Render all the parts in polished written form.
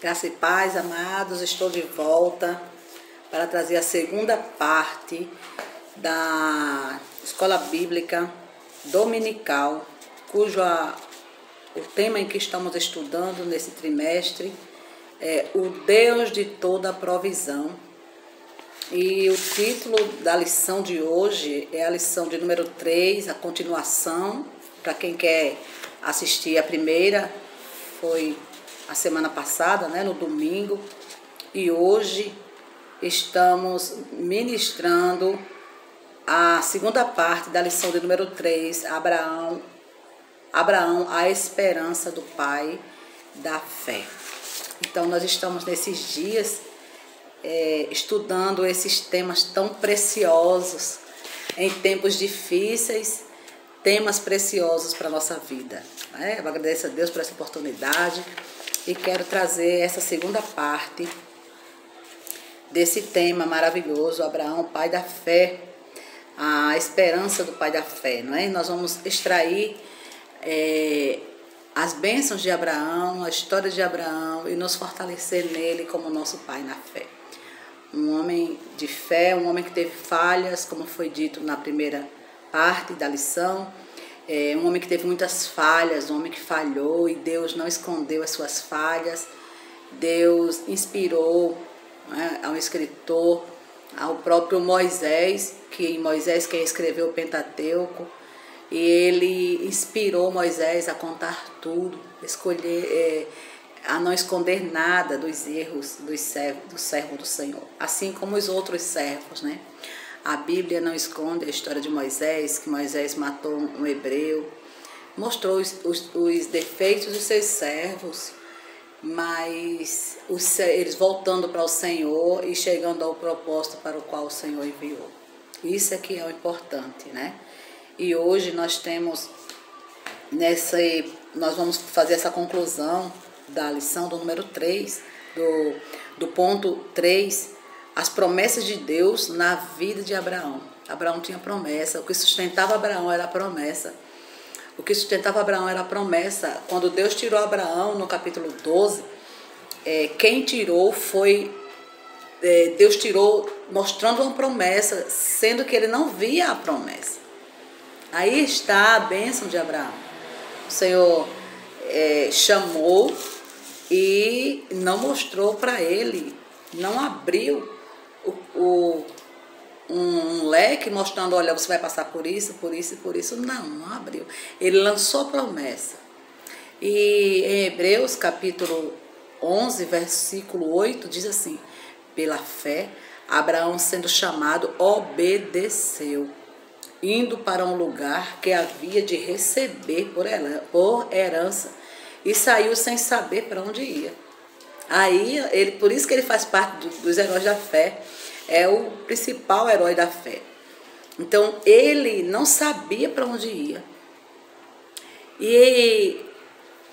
Graça e paz, amados, estou de volta para trazer a segunda parte da Escola Bíblica Dominical, o tema em que estamos estudando nesse trimestre é o Deus de toda provisão. E o título da lição de hoje é a lição de número 3, a continuação. Para quem quer assistir a primeira, foi a semana passada, no domingo, e hoje estamos ministrando a segunda parte da lição de número 3, Abraão, a esperança do pai da fé. Então nós estamos nesses dias estudando esses temas tão preciosos, em tempos difíceis, temas preciosos para a nossa vida. Eu agradeço a Deus por essa oportunidade e quero trazer essa segunda parte desse tema maravilhoso, Abraão, pai da fé, a esperança do pai da fé. Nós vamos extrair as bênçãos de Abraão, a história de Abraão e nos fortalecer nele como nosso pai na fé. Um homem de fé, um homem que teve falhas, como foi dito na primeira parte da lição. Um homem que teve muitas falhas, um homem que falhou, e Deus não escondeu as suas falhas. Deus inspirou ao escritor, ao próprio Moisés, quem escreveu o Pentateuco, e ele inspirou Moisés a contar tudo, a não esconder nada dos erros do servo do Senhor, assim como os outros servos, A Bíblia não esconde a história de Moisés, que Moisés matou um hebreu, mostrou os defeitos dos seus servos, mas eles voltando para o Senhor e chegando ao propósito para o qual o Senhor enviou. Isso é que é o importante, E hoje nós temos, nós vamos fazer essa conclusão da lição do número 3, do ponto 3, as promessas de Deus na vida de Abraão. Abraão tinha promessa, o que sustentava Abraão era a promessa. O que sustentava Abraão era a promessa. Quando Deus tirou Abraão, no capítulo 12, quem tirou foi... Deus tirou mostrando uma promessa, sendo que ele não via a promessa. Aí está a bênção de Abraão. O Senhor chamou e não mostrou para ele, não abriu um leque mostrando, olha, você vai passar por isso, por isso e por isso. Não abriu. Ele lançou a promessa. E em Hebreus, capítulo 11, versículo 8, diz assim: pela fé, Abraão, sendo chamado, obedeceu, indo para um lugar que havia de receber por herança, e saiu sem saber para onde ia. Aí, por isso que ele faz parte dos heróis da fé, é o principal herói da fé. Então, ele não sabia para onde ia. E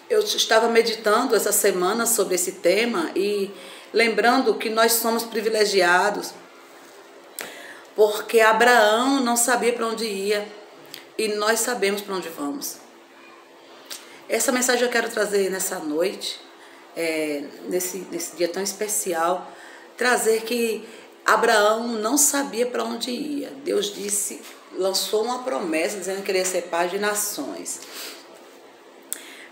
eu estava meditando essa semana sobre esse tema e lembrando que nós somos privilegiados, porque Abraão não sabia para onde ia e nós sabemos para onde vamos. Essa mensagem eu quero trazer nessa noite, nesse dia tão especial, trazer que Abraão não sabia para onde ia. Deus lançou uma promessa dizendo que ele ia ser pai de nações.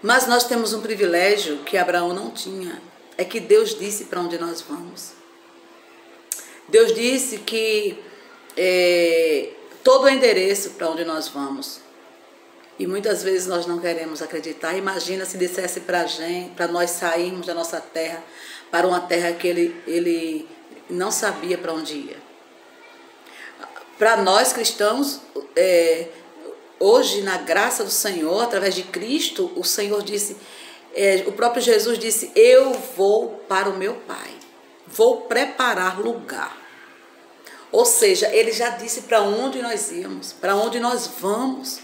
Mas nós temos um privilégio que Abraão não tinha, é que Deus disse para onde nós vamos. Deus disse que todo o endereço para onde nós vamos. E muitas vezes nós não queremos acreditar. Imagina se dissesse para nós sairmos da nossa terra para uma terra que ele não sabia para onde ia. Para nós cristãos, hoje, na graça do Senhor, através de Cristo, o Senhor disse, o próprio Jesus disse: eu vou para o meu Pai, vou preparar lugar. Ou seja, ele já disse para onde nós íamos, para onde nós vamos.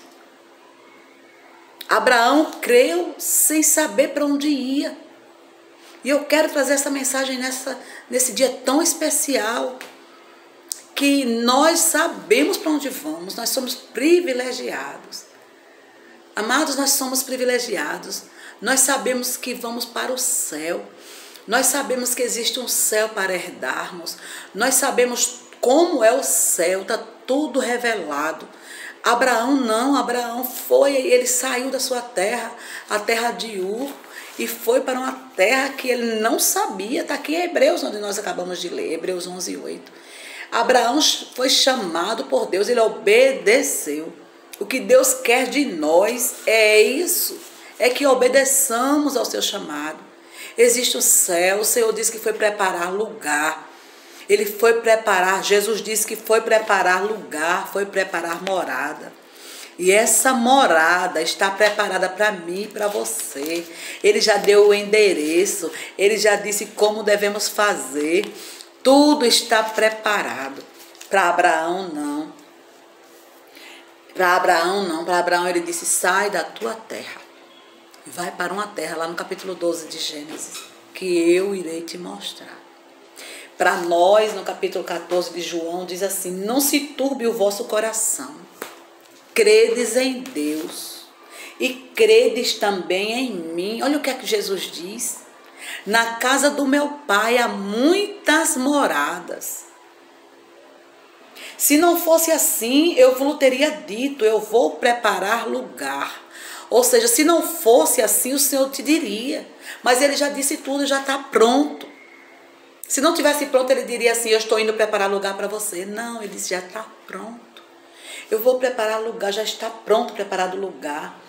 Abraão creu sem saber para onde ia. E eu quero trazer essa mensagem nesse dia tão especial, que nós sabemos para onde vamos, nós somos privilegiados. Amados, nós somos privilegiados. Nós sabemos que vamos para o céu. Nós sabemos que existe um céu para herdarmos. Nós sabemos como é o céu, está tudo revelado. Abraão não, Abraão foi, ele saiu da sua terra, a terra de Ur, e foi para uma terra que ele não sabia. Está aqui em Hebreus, onde nós acabamos de ler, Hebreus 11:8. Abraão foi chamado por Deus, ele obedeceu. O que Deus quer de nós é isso, é que obedeçamos ao seu chamado. Existe o céu, o Senhor disse que foi preparar lugar. Ele foi preparar, Jesus disse que foi preparar lugar, foi preparar morada. E essa morada está preparada para mim e para você. Ele já deu o endereço, ele já disse como devemos fazer. Tudo está preparado. Para Abraão, não. Para Abraão ele disse, sai da tua terra. Vai para uma terra, lá no capítulo 12 de Gênesis, que eu irei te mostrar. Para nós, no capítulo 14 de João, diz assim, não se turbe o vosso coração, credes em Deus e credes também em mim. Olha o que é que Jesus diz, na casa do meu pai há muitas moradas. Se não fosse assim, eu vos teria dito, eu vou preparar lugar. Ou seja, se não fosse assim, o Senhor te diria, mas ele já disse tudo, já está pronto. Se não tivesse pronto, ele diria assim, eu estou indo preparar lugar para você. Não, ele disse, já está pronto. Eu vou preparar lugar, já está pronto, preparado lugar.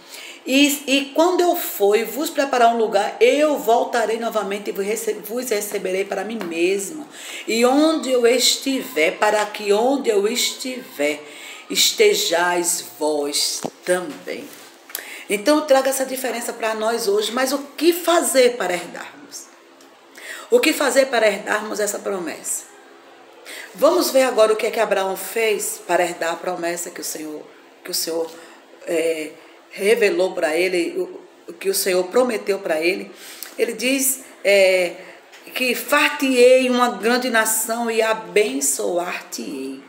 E quando eu for e vos preparar um lugar, eu voltarei novamente e vos receberei para mim mesmo. E onde eu estiver, para que onde eu estiver, estejais vós também. Então, eu trago essa diferença para nós hoje. Mas o que fazer para herdarmos? O que fazer para herdarmos essa promessa? Vamos ver agora o que é que Abraão fez para herdar a promessa que o Senhor revelou para ele, o que o Senhor prometeu para ele. Ele diz que far-te-ei uma grande nação e abençoar-te-ei.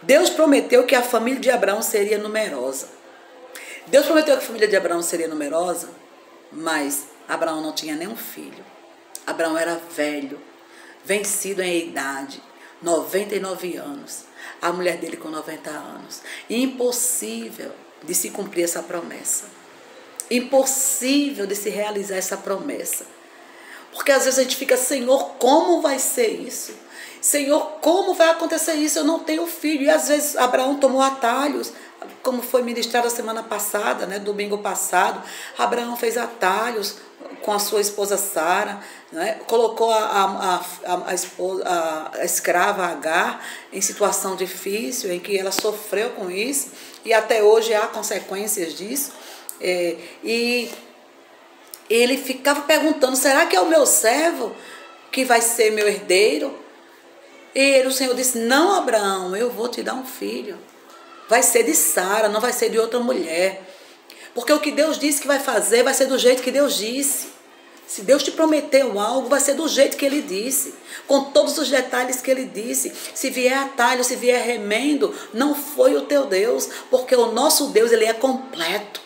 Deus prometeu que a família de Abraão seria numerosa. Deus prometeu que a família de Abraão seria numerosa, mas Abraão não tinha nenhum filho. Abraão era velho, vencido em idade, 99 anos. A mulher dele com 90 anos. Impossível de se cumprir essa promessa. Impossível de se realizar essa promessa. Porque às vezes a gente fica, Senhor, como vai ser isso? Senhor, como vai acontecer isso? Eu não tenho filho. E às vezes Abraão tomou atalhos, como foi ministrado a semana passada, domingo passado. Abraão fez atalhos com a sua esposa Sara, colocou a escrava Agar em situação difícil, em que ela sofreu com isso, e até hoje há consequências disso. E ele ficava perguntando, será que é o meu servo que vai ser meu herdeiro? E o Senhor disse, não, Abraão, eu vou te dar um filho. Vai ser de Sara, não vai ser de outra mulher. Porque o que Deus disse que vai fazer, vai ser do jeito que Deus disse. Se Deus te prometeu algo, vai ser do jeito que Ele disse. Com todos os detalhes que Ele disse. Se vier atalho, se vier remendo, não foi o teu Deus. Porque o nosso Deus, Ele é completo.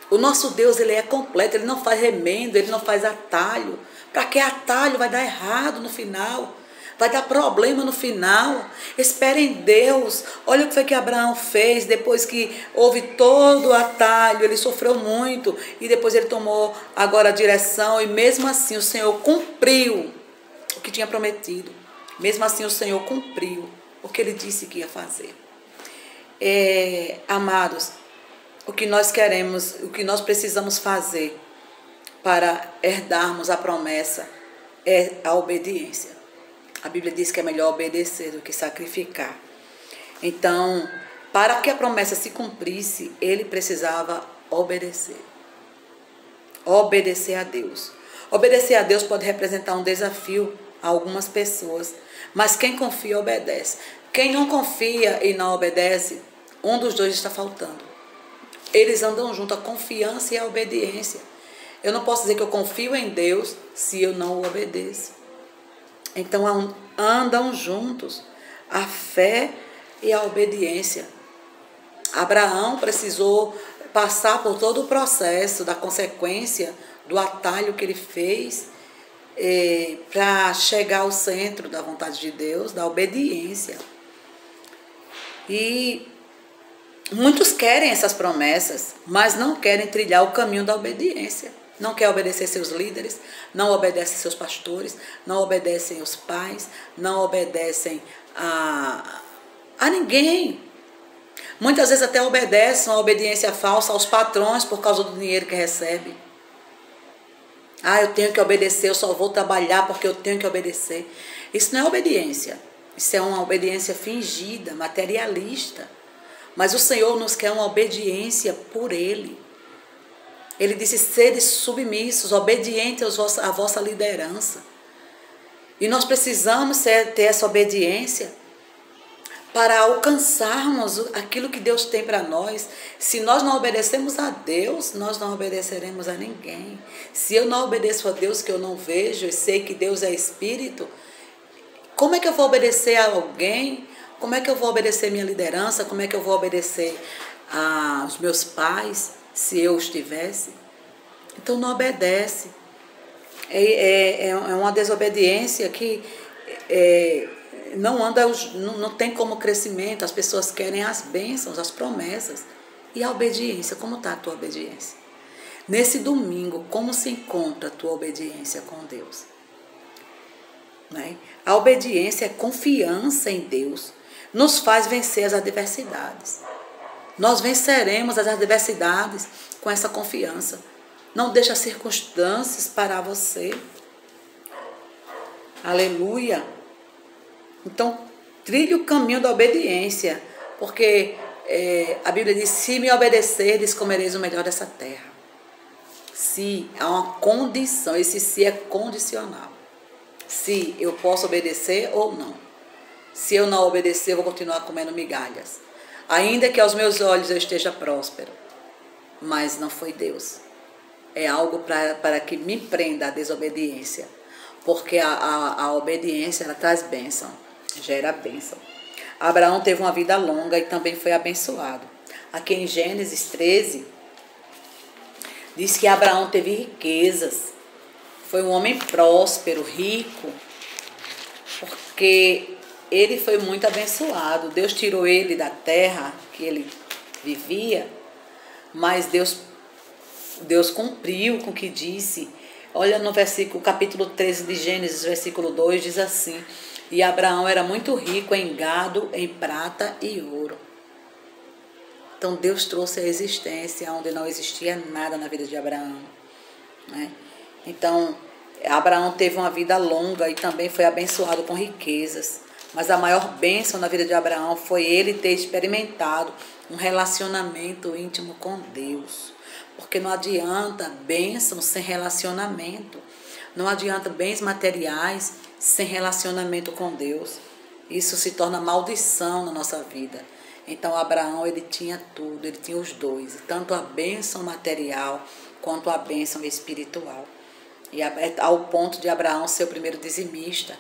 O nosso Deus, Ele é completo. Ele não faz remendo, Ele não faz atalho. Para que atalho? Vai dar errado no final. Vai dar problema no final. Espere em Deus. Olha o que foi que Abraão fez depois que houve todo o atalho. Ele sofreu muito e depois ele tomou agora a direção. E mesmo assim o Senhor cumpriu o que tinha prometido. Mesmo assim o Senhor cumpriu o que Ele disse que ia fazer. Amados, o que nós queremos, o que nós precisamos fazer para herdarmos a promessa é a obediência. A Bíblia diz que é melhor obedecer do que sacrificar. Então, para que a promessa se cumprisse, ele precisava obedecer. Obedecer a Deus. Obedecer a Deus pode representar um desafio a algumas pessoas, mas quem confia, obedece. Quem não confia e não obedece, um dos dois está faltando. Eles andam junto, a confiança e a obediência. Eu não posso dizer que eu confio em Deus se eu não o obedeço. Então andam juntos a fé e a obediência. Abraão precisou passar por todo o processo da consequência do atalho que ele fez, para chegar ao centro da vontade de Deus, da obediência. E muitos querem essas promessas, mas não querem trilhar o caminho da obediência. Não quer obedecer seus líderes, não obedecem seus pastores, não obedecem os pais, não obedecem a ninguém. Muitas vezes até obedecem uma obediência falsa aos patrões por causa do dinheiro que recebe. Eu tenho que obedecer, eu só vou trabalhar porque eu tenho que obedecer. Isso não é obediência. Isso é uma obediência fingida, materialista. Mas o Senhor nos quer uma obediência por Ele. Ele disse: sede submissos, obedientes à vossa liderança. E nós precisamos ter essa obediência para alcançarmos aquilo que Deus tem para nós. Se nós não obedecemos a Deus, nós não obedeceremos a ninguém. Se eu não obedeço a Deus que eu não vejo e sei que Deus é Espírito, como é que eu vou obedecer a alguém? Como é que eu vou obedecer minha liderança? Como é que eu vou obedecer aos meus pais, se eu os tivesse? Então não obedece. É uma desobediência que não tem como crescimento. As pessoas querem as bênçãos, as promessas. E a obediência, como está a tua obediência? Nesse domingo, como se encontra a tua obediência com Deus? Né? A obediência é confiança em Deus. Nos faz vencer as adversidades. Nós venceremos as adversidades com essa confiança. Não deixa as circunstâncias parar você. Aleluia. Então, trilhe o caminho da obediência. Porque a Bíblia diz: se me obedecerdes, comereis o melhor dessa terra. Se há uma condição, esse se é condicional. Se eu posso obedecer ou não. Se eu não obedecer, eu vou continuar comendo migalhas. Ainda que aos meus olhos eu esteja próspero. Mas não foi Deus. É algo para que me prenda a desobediência. Porque a obediência, ela traz bênção. Gera bênção. Abraão teve uma vida longa e também foi abençoado. Aqui em Gênesis 13, diz que Abraão teve riquezas. Foi um homem próspero, rico. Porque ele foi muito abençoado. Deus tirou ele da terra que ele vivia, mas Deus cumpriu com o que disse. Olha no capítulo 13 de Gênesis, versículo 2, diz assim: e Abraão era muito rico em gado, em prata e ouro. Então Deus trouxe a existência onde não existia nada na vida de Abraão. Né? Então Abraão teve uma vida longa e também foi abençoado com riquezas. Mas a maior bênção na vida de Abraão foi ele ter experimentado um relacionamento íntimo com Deus. Porque não adianta bênção sem relacionamento. Não adianta bens materiais sem relacionamento com Deus. Isso se torna maldição na nossa vida. Então Abraão, ele tinha tudo, ele tinha os dois. Tanto a bênção material quanto a bênção espiritual. E ao ponto de Abraão ser o primeiro dizimista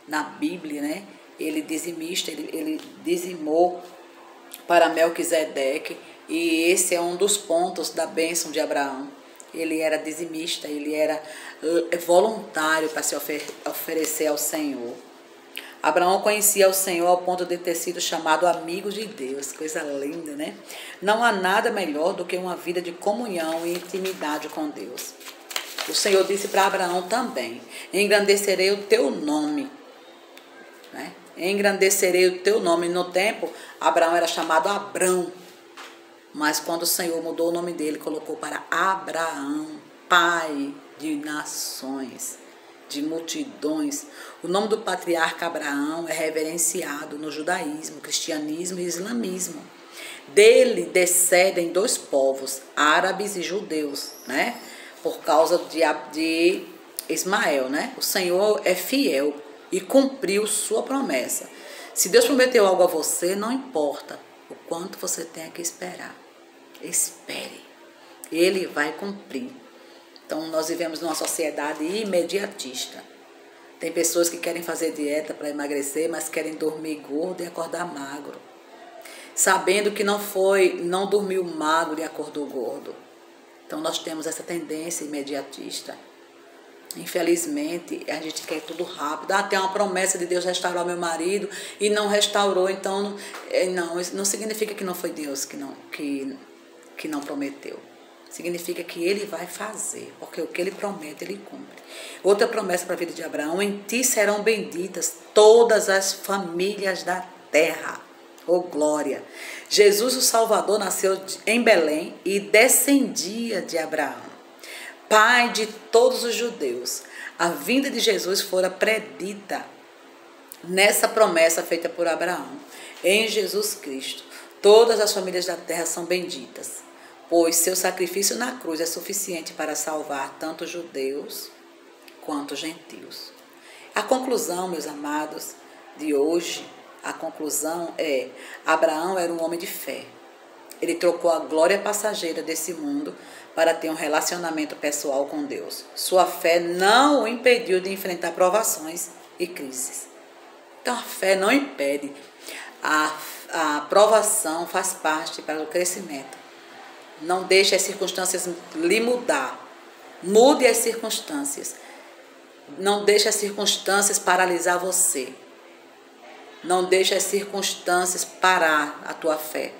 na Bíblia, né? Ele dizimou para Melquisedeque, e esse é um dos pontos da bênção de Abraão. Ele era dizimista, ele era voluntário para se oferecer ao Senhor. Abraão conhecia o Senhor ao ponto de ter sido chamado amigo de Deus. Coisa linda, né? Não há nada melhor do que uma vida de comunhão e intimidade com Deus. O Senhor disse para Abraão também: engrandecerei o teu nome. Né? Engrandecerei o teu nome. No tempo, Abraão era chamado Abrão. Mas quando o Senhor mudou o nome dele, colocou para Abraão, pai de nações, de multidões. O nome do patriarca Abraão é reverenciado no judaísmo, cristianismo e islamismo. Dele descendem dois povos, árabes e judeus, né? Por causa de Ismael, né? O Senhor é fiel e cumpriu sua promessa. Se Deus prometeu algo a você, não importa o quanto você tenha que esperar. Espere. Ele vai cumprir. Então, nós vivemos numa sociedade imediatista. Tem pessoas que querem fazer dieta para emagrecer, mas querem dormir gordo e acordar magro. Sabendo que não dormiu magro e acordou gordo. Então, nós temos essa tendência imediatista. Infelizmente, a gente quer tudo rápido. Tem uma promessa de Deus restaurar meu marido e não restaurou, então não, isso não significa que não foi Deus que não prometeu. Significa que ele vai fazer, porque o que ele promete, ele cumpre. Outra promessa para a vida de Abraão: em ti serão benditas todas as famílias da terra. Oh, glória! Jesus, o Salvador, nasceu em Belém e descendia de Abraão, pai de todos os judeus. A vinda de Jesus fora predita nessa promessa feita por Abraão. Em Jesus Cristo, todas as famílias da terra são benditas, pois seu sacrifício na cruz é suficiente para salvar tanto judeus quanto gentios. A conclusão, meus amados, de hoje, a conclusão é: Abraão era um homem de fé. Ele trocou a glória passageira desse mundo para ter um relacionamento pessoal com Deus. Sua fé não o impediu de enfrentar provações e crises. Então a fé não impede. A provação faz parte para o crescimento. Não deixe as circunstâncias lhe mudar. Mude as circunstâncias. Não deixe as circunstâncias paralisar você. Não deixe as circunstâncias parar a tua fé.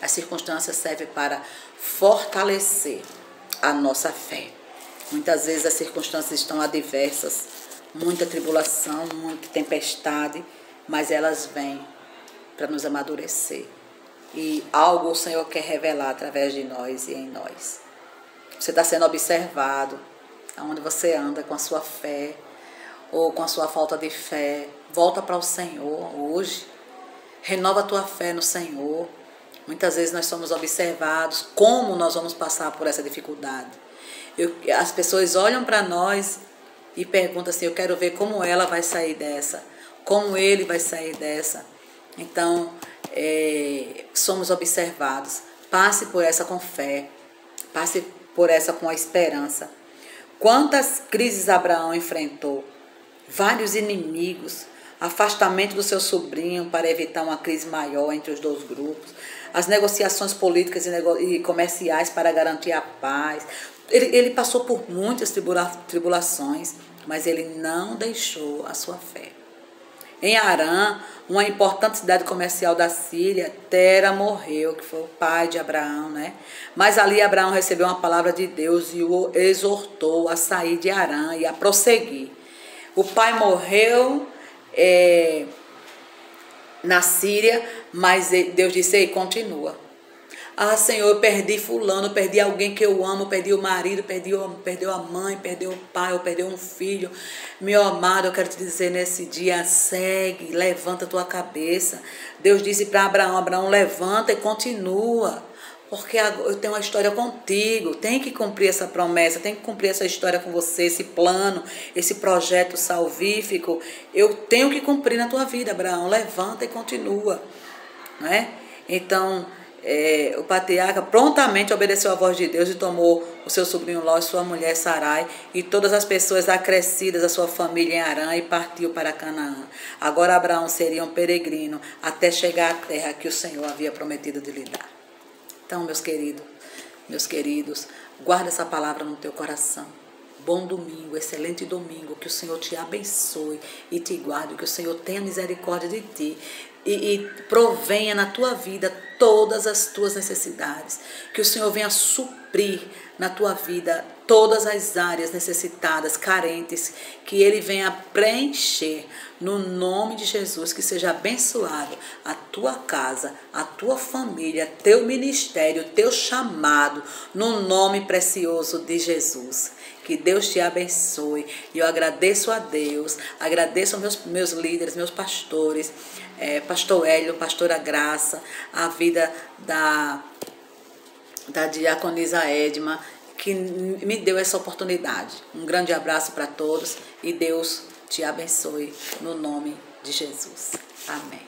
As circunstâncias servem para fortalecer a nossa fé. Muitas vezes as circunstâncias estão adversas, muita tribulação, muita tempestade, mas elas vêm para nos amadurecer. E algo o Senhor quer revelar através de nós e em nós. Você está sendo observado, aonde você anda com a sua fé ou com a sua falta de fé. Volta para o Senhor hoje. Renova a tua fé no Senhor. Muitas vezes nós somos observados, como nós vamos passar por essa dificuldade. As pessoas olham para nós e perguntam assim: eu quero ver como ela vai sair dessa, como ele vai sair dessa. Então, somos observados. Passe por essa com fé, passe por essa com a esperança. Quantas crises Abraão enfrentou, vários inimigos, afastamento do seu sobrinho para evitar uma crise maior entre os dois grupos, as negociações políticas e comerciais para garantir a paz. Ele passou por muitas tribulações, mas ele não deixou a sua fé. Em Harã, uma importante cidade comercial da Síria, Tera morreu, que foi o pai de Abraão, né? Mas ali Abraão recebeu uma palavra de Deus e o exortou a sair de Harã e a prosseguir. O pai morreu na Síria, mas Deus disse: ei, continua. Ah, Senhor, eu perdi fulano, perdi alguém que eu amo, perdi o marido, perdeu a mãe, perdeu o pai, ou perdeu um filho. Meu amado, eu quero te dizer nesse dia: segue, levanta a tua cabeça. Deus disse para Abraão: Abraão, levanta e continua, porque eu tenho uma história contigo. Tem que cumprir essa promessa, tem que cumprir essa história com você, esse plano, esse projeto salvífico. Eu tenho que cumprir na tua vida, Abraão. Levanta e continua, não é? Então, o patriarca prontamente obedeceu à voz de Deus e tomou o seu sobrinho Ló e sua mulher Sarai e todas as pessoas acrescidas da sua família em Harã e partiu para Canaã. Agora Abraão seria um peregrino até chegar à terra que o Senhor havia prometido de lhe dar. Então, meus queridos, guarda essa palavra no teu coração. Bom domingo, excelente domingo, que o Senhor te abençoe e te guarde, que o Senhor tenha misericórdia de ti e provenha na tua vida todas as tuas necessidades, que o Senhor venha suprir na tua vida todas as áreas necessitadas, carentes, que Ele venha preencher no nome de Jesus, que seja abençoado a tua casa, a tua família, teu ministério, teu chamado, no nome precioso de Jesus. Que Deus te abençoe. E eu agradeço a Deus, agradeço aos meus líderes, meus pastores, pastor Hélio, pastora Graça, a vida da diaconisa Edma, que me deu essa oportunidade. Um grande abraço para todos e Deus te abençoe no nome de Jesus. Amém.